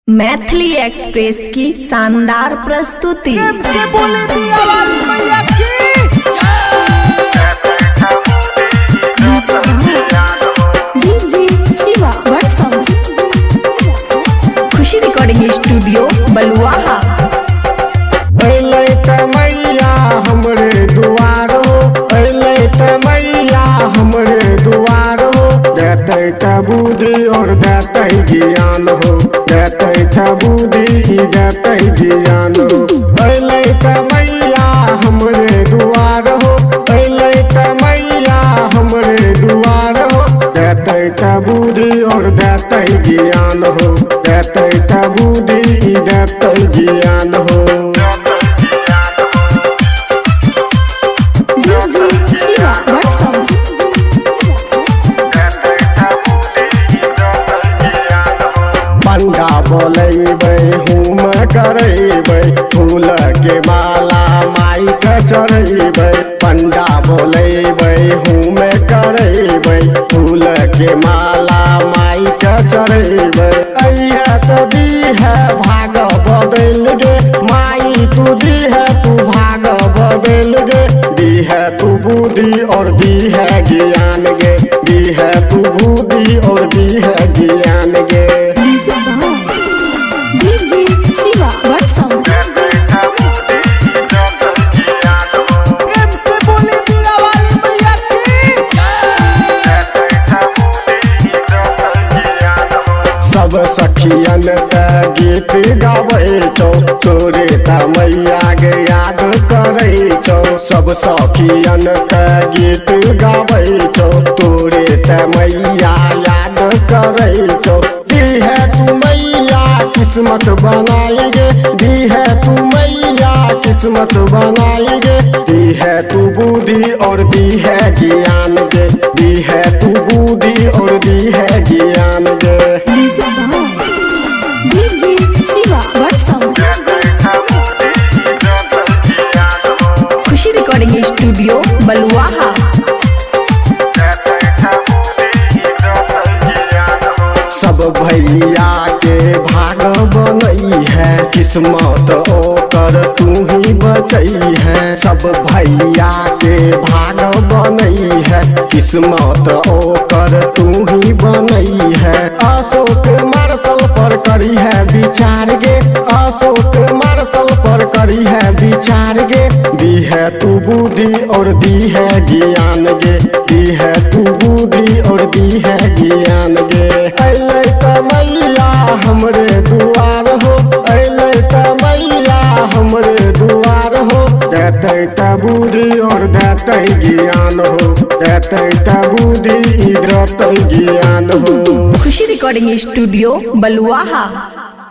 Maithili express की शानदार प्रस्तुति। से बोले पिया वाली मैया की डीजे शिवा वर्षम खुशी रिकॉर्डिंग स्टूडियो बलुआहा। अइले त मैया हमरे दुआर हो, अइले त मैया हमरे दुआर हो। देते त बुद्धि और देते ज्ञान हो, देते त बुद्धि देते ज्ञान हो। अइले त मैया हमरे दुआर हो, अइले त मैया हमरे दुआर हो। देते त बुद्धि और देते ज्ञान हो, देते त बुद्धि देते ज्ञान हो। शिवा वर्षम पंडा बोलेबै हुम करेबै, फूल के माला माई के चढ़ेबै। पंडा बोलेबै हुम करेबै, फूल के माला माई के चढ़ेबै। अइहे तो दी है भाग बदल गे माई, तू दी है तू भाग बदल गे। दी है तू बुद्धि और दी है ज्ञान गे, दी है तू बुद्धि और दी है ज्ञान गे। डीजे शिवा वर्षम से बोले पिया वाली मैया की सब सखियन त गीत गाबै छौ, तोरे त मैया के याद करै छौ। सब सखियन त गीत गाबै छौ, तोरे त मैया याद करै छौ। दी है तू मैया किस्मत बनाई गे, दी है तू मैया किस्मत बनाई गे। दी है तू बुद्धि और दी है ज्ञान गे, दी है तू बुद्धि और दी है ज्ञान गे। डीजे शिवा वर्षम खुशी रिकॉर्डिंग स्टूडियो बलुआहा। सब भैया के भाग बनई है, किस्मत ओकर तू ही बचई है। सब भैया के भाग बनई है, किस्मत ओकर तू ही बनई है। अशोक मार्शल पर करी है विचार गे, अशोक मार्शल पर करी है विचार गे। दी है तू बुद्धि और दी है ज्ञान गे, दी है तू बुद्धि और दी है ज्ञान गे। अइले त मैया हमरे दुआर हो, अइले त मैया हमरे दुआर हो। देते त बुद्धि और देते ज्ञान हो, देते त बुद्धि देते ज्ञान हो। खुशी रिकॉर्डिंग स्टूडियो बलुआहा।